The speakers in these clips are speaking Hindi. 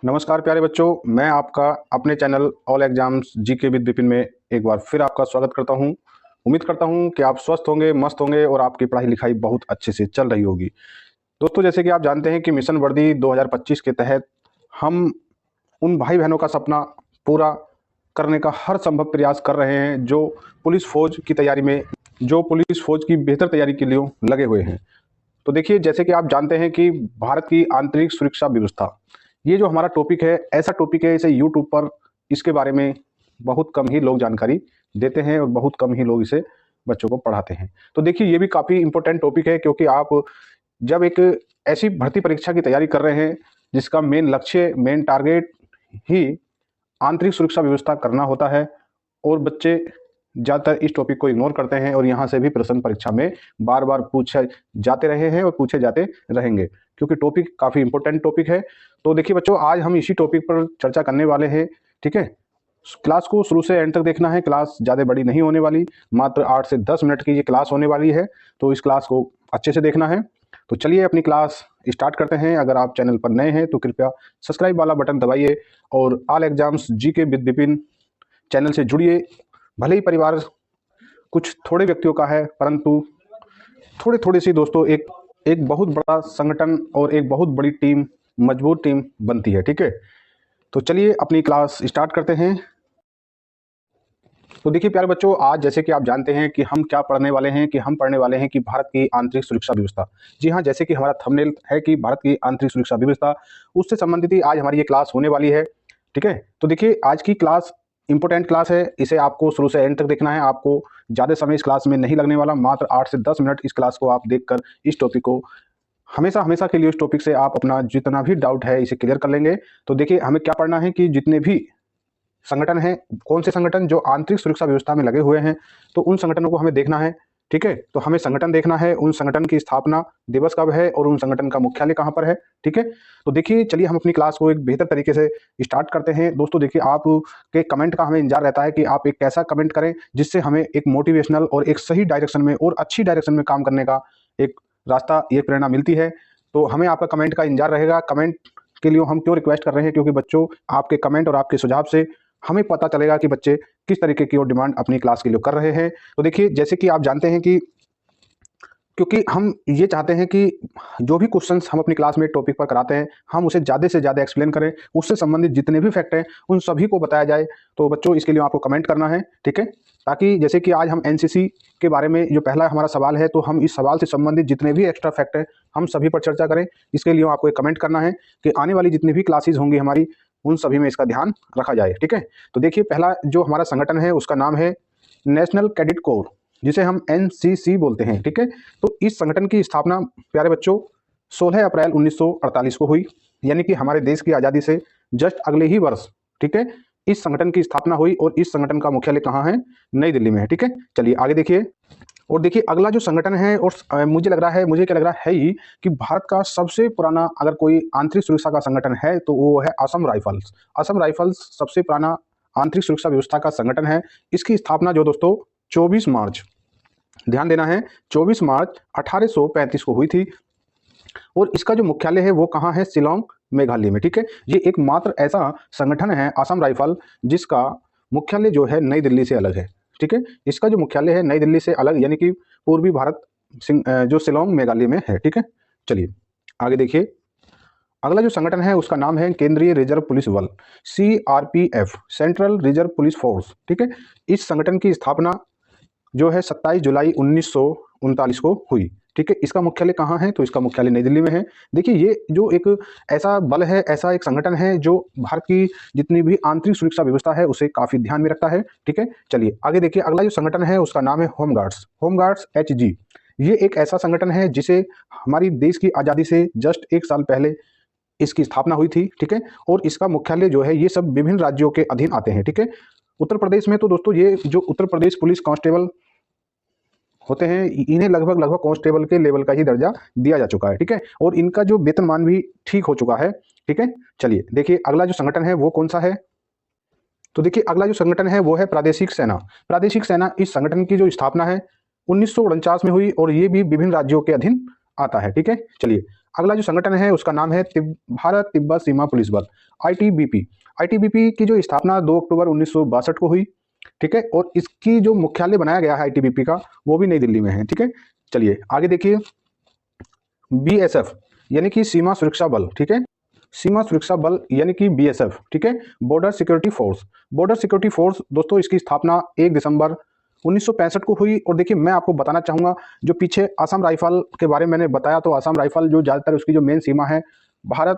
नमस्कार प्यारे बच्चों, मैं आपका अपने channel all exams GK with Vipin में एक बार फिर आपका स्वागत करता हूं। उम्मीद करता हूं कि आप स्वस्थ होंगे, मस्त होंगे और आपकी पढ़ाई लिखाई बहुत अच्छे से चल रही होगी। दोस्तों, जैसे कि आप जानते हैं कि मिशन वर्दी 2025 के तहत हम उन भाई बहनों का सपना पूरा करने का हर संभव प्रयास कर रहे हैं जो पुलिस फौज की तैयारी में जो पुलिस फौज की बेहतर तैयारी के लिए लगे हुए हैं। तो देखिए, जैसे कि आप जानते हैं कि भारत की आंतरिक सुरक्षा व्यवस्था, ये जो हमारा टॉपिक है, ऐसा टॉपिक है, इसे यूट्यूब पर इसके बारे में बहुत कम ही लोग जानकारी देते हैं और बहुत कम ही लोग इसे बच्चों को पढ़ाते हैं। तो देखिए, ये भी काफ़ी इंपॉर्टेंट टॉपिक है, क्योंकि आप जब एक ऐसी भर्ती परीक्षा की तैयारी कर रहे हैं जिसका मेन लक्ष्य, मेन टारगेट ही आंतरिक सुरक्षा व्यवस्था करना होता है, और बच्चे ज़्यादातर इस टॉपिक को इग्नोर करते हैं और यहाँ से भी प्रश्न परीक्षा में बार बार पूछे जाते रहे हैं और पूछे जाते रहेंगे, क्योंकि टॉपिक काफ़ी इंपॉर्टेंट टॉपिक है। तो देखिए बच्चों, आज हम इसी टॉपिक पर चर्चा करने वाले हैं। ठीक है, क्लास को शुरू से एंड तक देखना है। क्लास ज़्यादा बड़ी नहीं होने वाली, मात्र 8 से 10 मिनट की ये क्लास होने वाली है, तो इस क्लास को अच्छे से देखना है। तो चलिए अपनी क्लास स्टार्ट करते हैं। अगर आप चैनल पर नए हैं तो कृपया सब्सक्राइब वाला बटन दबाइए और all exams GK with Vipin channel से जुड़िए। भले ही परिवार कुछ थोड़े व्यक्तियों का है, परंतु थोड़े थोड़े सी दोस्तों एक एक बहुत बड़ा संगठन और एक बहुत बड़ी टीम, मजबूत टीम बनती है। ठीक है, तो चलिए अपनी क्लास स्टार्ट करते हैं। तो देखिए प्यारे बच्चों, आज जैसे कि आप जानते हैं कि हम क्या पढ़ने वाले हैं, कि हम पढ़ने वाले हैं कि भारत की आंतरिक सुरक्षा व्यवस्था। जी हाँ, जैसे कि हमारा थंबनेल है कि भारत की आंतरिक सुरक्षा व्यवस्था, उससे संबंधित ही आज हमारी ये क्लास होने वाली है। ठीक है, तो देखिए आज की क्लास इंपॉर्टेंट क्लास है, इसे आपको शुरू से एंड तक देखना है। आपको ज़्यादा समय इस क्लास में नहीं लगने वाला, मात्र 8 से 10 मिनट इस क्लास को आप देखकर इस टॉपिक को हमेशा हमेशा के लिए उस टॉपिक से आप अपना जितना भी डाउट है इसे क्लियर कर लेंगे। तो देखिए हमें क्या पढ़ना है कि जितने भी संगठन हैं, कौन से संगठन जो आंतरिक सुरक्षा व्यवस्था में लगे हुए हैं, तो उन संगठनों को हमें देखना है। ठीक है, तो हमें संगठन देखना है, उन संगठन की स्थापना दिवस कब है और उन संगठन का मुख्यालय कहाँ पर है। ठीक है, तो देखिए चलिए हम अपनी क्लास को एक बेहतर तरीके से स्टार्ट करते हैं। दोस्तों देखिए, आप के कमेंट का हमें इंतजार रहता है कि आप एक कैसा कमेंट करें जिससे हमें एक मोटिवेशनल और एक सही डायरेक्शन में और अच्छी डायरेक्शन में काम करने का एक रास्ता, ये प्रेरणा मिलती है। तो हमें आपका कमेंट का इंतजार रहेगा। कमेंट के लिए हम क्यों रिक्वेस्ट कर रहे हैं, क्योंकि बच्चों आपके कमेंट और आपके सुझाव से हमें पता चलेगा कि बच्चे किस तरीके की और डिमांड अपनी क्लास के लिए कर रहे हैं। तो देखिए, जैसे कि आप जानते हैं कि क्योंकि हम ये चाहते हैं कि जो भी क्वेश्चंस हम अपनी क्लास में टॉपिक पर कराते हैं, हम उसे ज़्यादा से ज़्यादा एक्सप्लेन करें, उससे संबंधित जितने भी फैक्ट हैं उन सभी को बताया जाए। तो बच्चों इसके लिए आपको कमेंट करना है। ठीक है, ताकि जैसे कि आज हम एनसीसी के बारे में जो पहला हमारा सवाल है, तो हम इस सवाल से संबंधित जितने भी एक्स्ट्रा फैक्ट है हम सभी पर चर्चा करें। इसके लिए आपको एक कमेंट करना है कि आने वाली जितनी भी क्लासेज होंगी हमारी, उन सभी में इसका ध्यान रखा जाए। ठीक है, तो देखिए पहला जो हमारा संगठन है उसका नाम है नेशनल कैडेट कोर, जिसे हम एनसीसी बोलते हैं। ठीक है, तो इस संगठन की स्थापना प्यारे बच्चों 16 अप्रैल 1948 को हुई, यानी कि हमारे देश की आज़ादी से जस्ट अगले ही वर्ष। ठीक है, इस संगठन की स्थापना हुई और इस संगठन का मुख्यालय कहाँ है? नई दिल्ली में है। ठीक है, चलिए आगे देखिए। और देखिए अगला जो संगठन है, और मुझे क्या लग रहा है ही कि भारत का सबसे पुराना अगर कोई आंतरिक सुरक्षा का संगठन है तो वो है असम राइफल्स। असम राइफल्स सबसे पुराना आंतरिक सुरक्षा व्यवस्था का संगठन है। इसकी स्थापना जो दोस्तों 24 मार्च, ध्यान देना है, 24 मार्च 1835 को हुई थी, और इसका जो मुख्यालय है वो कहाँ है? शिलोंग, मेघालय में। ठीक है, ये एकमात्र ऐसा संगठन है असम राइफल जिसका मुख्यालय जो है नई दिल्ली से अलग है। ठीक है, इसका जो मुख्यालय है नई दिल्ली से अलग, यानी कि पूर्वी भारत जो शिलोंग मेघालय में है। ठीक है, चलिए आगे देखिए। अगला जो संगठन है उसका नाम है केंद्रीय रिजर्व पुलिस बल, CRPF, central reserve police force. ठीक है, इस संगठन की स्थापना जो है 27 जुलाई 1939 को हुई। ठीक है, इसका मुख्यालय कहाँ है? तो इसका मुख्यालय नई दिल्ली में है। देखिए ये जो एक ऐसा बल है, ऐसा एक संगठन है जो भारत की जितनी भी आंतरिक सुरक्षा व्यवस्था है उसे काफ़ी ध्यान में रखता है। ठीक है, चलिए आगे देखिए। अगला जो संगठन है उसका नाम है होमगार्ड्स, होमगार्ड्स HG। ये एक ऐसा संगठन है जिसे हमारी देश की आज़ादी से जस्ट 1 साल पहले इसकी स्थापना हुई थी। ठीक है, और इसका मुख्यालय जो है ये सब विभिन्न राज्यों के अधीन आते हैं। ठीक है, उत्तर प्रदेश में तो दोस्तों ये जो उत्तर प्रदेश पुलिस कांस्टेबल होते हैं, इन्हें लगभग लगभग कांस्टेबल के लेवल का ही दर्जा दिया जा चुका है। ठीक है, और इनका जो वेतनमान भी ठीक हो चुका है। ठीक है, चलिए देखिए अगला जो संगठन है वो कौन सा है? तो देखिए अगला जो संगठन है वो है प्रादेशिक सेना। प्रादेशिक सेना, इस संगठन की जो स्थापना है 1949 में हुई और ये भी विभिन्न राज्यों के अधीन आता है। ठीक है, चलिए अगला जो संगठन है उसका नाम है भारत तिब्बत सीमा पुलिस बल, आईटीबीपी। आईटीबीपी की जो स्थापना 2 अक्टूबर 1962 को हुई, ठीक है, और इसकी जो मुख्यालय बनाया गया है आईटीबीपी का वो भी नई दिल्ली में है, ठीक है। चलिए आगे देखिए, बीएसएफ यानी कि सीमा सुरक्षा बल, ठीक है, सीमा सुरक्षा बल यानी कि बीएसएफ, ठीक है, border security force. Border security force दोस्तों इसकी स्थापना 1 दिसंबर 1965 को हुई। और देखिए मैं आपको बताना चाहूँगा, जो पीछे असम राइफल के बारे में मैंने बताया, तो असम राइफल जो ज़्यादातर उसकी जो मेन सीमा है भारत,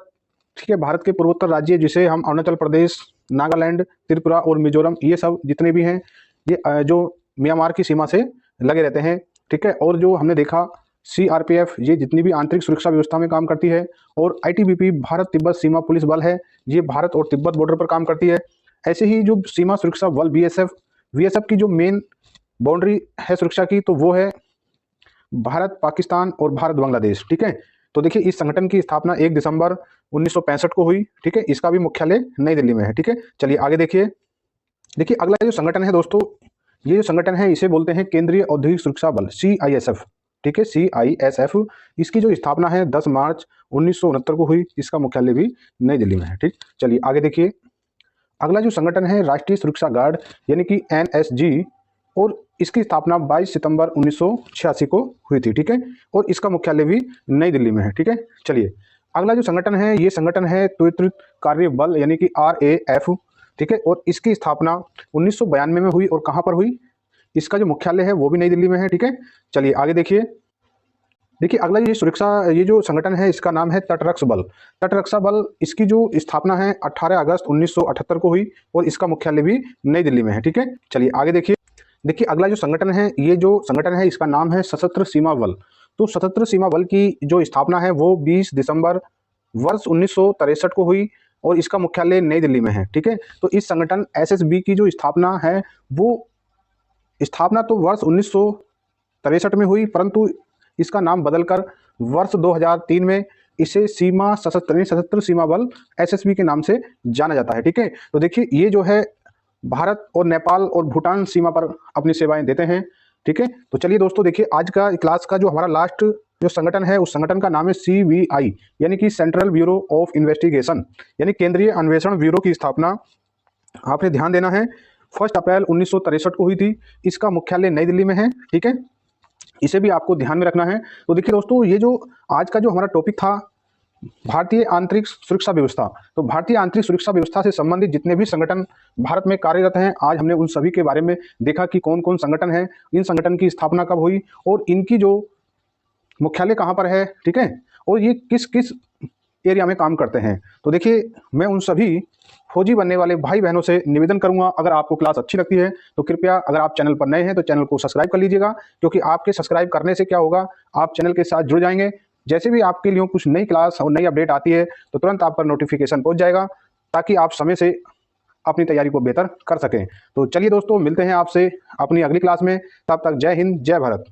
ठीक है, भारत के पूर्वोत्तर राज्य जिसे हम अरुणाचल प्रदेश, नागालैंड, त्रिपुरा और मिजोरम, ये सब जितने भी हैं ये जो म्यांमार की सीमा से लगे रहते हैं, ठीक है। और जो हमने देखा सीआरपीएफ, ये जितनी भी आंतरिक सुरक्षा व्यवस्था में काम करती है। और आईटीबीपी भारत तिब्बत सीमा पुलिस बल है, ये भारत और तिब्बत बॉर्डर पर काम करती है। ऐसे ही जो सीमा सुरक्षा बल बीएसएफ की जो मेन बाउंड्री है सुरक्षा की, तो वो है भारत पाकिस्तान और भारत बांग्लादेश, ठीक है। तो देखिए इस संगठन की स्थापना 1 दिसंबर 1965 को हुई, ठीक है। इसका भी मुख्यालय नई दिल्ली में है, ठीक है। चलिए आगे देखिए, अगला जो संगठन है दोस्तों, ये जो संगठन है इसे बोलते हैं केंद्रीय औद्योगिक सुरक्षा बल, सीआईएसएफ, ठीक है, सीआईएसएफ। इसकी जो स्थापना है 10 मार्च 1969 को हुई। इसका मुख्यालय भी नई दिल्ली में है, ठीक। चलिए आगे देखिए, अगला जो संगठन है राष्ट्रीय सुरक्षा गार्ड यानी कि एनएसजी, और इसकी स्थापना 22 सितंबर 1986 को हुई थी, ठीक है। और इसका मुख्यालय भी नई दिल्ली में है, ठीक है। चलिए अगला जो संगठन है, ये संगठन है त्वरित कार्य बल यानी कि आरएएफ, ठीक है। और इसकी स्थापना 1992 में हुई। और कहाँ पर हुई, इसका जो मुख्यालय है वो भी नई दिल्ली में है, ठीक है। चलिए आगे देखिए, अगला ये जो संगठन है इसका नाम है तटरक्षक बल। तटरक्षक बल, इसकी जो स्थापना है 18 अगस्त 1978 को हुई। और इसका मुख्यालय भी नई दिल्ली में है, ठीक है। चलिए आगे देखिए, अगला जो संगठन है, ये जो संगठन है इसका नाम है सशस्त्र सीमा बल। तो सशस्त्र सीमा बल की जो स्थापना है वो 20 दिसंबर वर्ष 1963 को हुई। और इसका मुख्यालय नई दिल्ली में है, ठीक है। तो इस संगठन एसएसबी की जो स्थापना है वो स्थापना तो वर्ष 1963 में हुई, परंतु इसका नाम बदलकर वर्ष 2003 में इसे सशस्त्र सीमा बल एसएसबी के नाम से जाना जाता है, ठीक है। तो देखिए ये जो है भारत और नेपाल और भूटान सीमा पर अपनी सेवाएं देते हैं, ठीक है। तो चलिए दोस्तों देखिए, आज का क्लास का जो हमारा लास्ट जो संगठन है उस संगठन का नाम है सीबीआई यानी कि सेंट्रल ब्यूरो ऑफ इन्वेस्टिगेशन, यानी केंद्रीय अन्वेषण ब्यूरो की स्थापना आपने ध्यान देना है 1 अप्रैल 1963 को हुई थी। इसका मुख्यालय नई दिल्ली में है, ठीक है। इसे भी आपको ध्यान में रखना है। तो देखिए दोस्तों, ये जो आज का जो हमारा टॉपिक था भारतीय आंतरिक सुरक्षा व्यवस्था, तो भारतीय आंतरिक सुरक्षा व्यवस्था से संबंधित जितने भी संगठन भारत में कार्यरत हैं, आज हमने उन सभी के बारे में देखा कि कौन कौन संगठन है, इन संगठन की स्थापना कब हुई और इनकी जो मुख्यालय कहाँ पर है, ठीक है, और ये किस किस एरिया में काम करते हैं। तो देखिए मैं उन सभी फौजी बनने वाले भाई बहनों से निवेदन करूंगा, अगर आपको क्लास अच्छी लगती है तो कृपया, अगर आप चैनल पर नए हैं तो चैनल को सब्सक्राइब कर लीजिएगा, क्योंकि आपके सब्सक्राइब करने से क्या होगा, आप चैनल के साथ जुड़ जाएंगे। जैसे भी आपके लिए कुछ नई क्लास और नई अपडेट आती है तो तुरंत आप पर नोटिफिकेशन पहुंच जाएगा, ताकि आप समय से अपनी तैयारी को बेहतर कर सकें। तो चलिए दोस्तों, मिलते हैं आपसे अपनी अगली क्लास में। तब तक जय हिंद, जय भारत।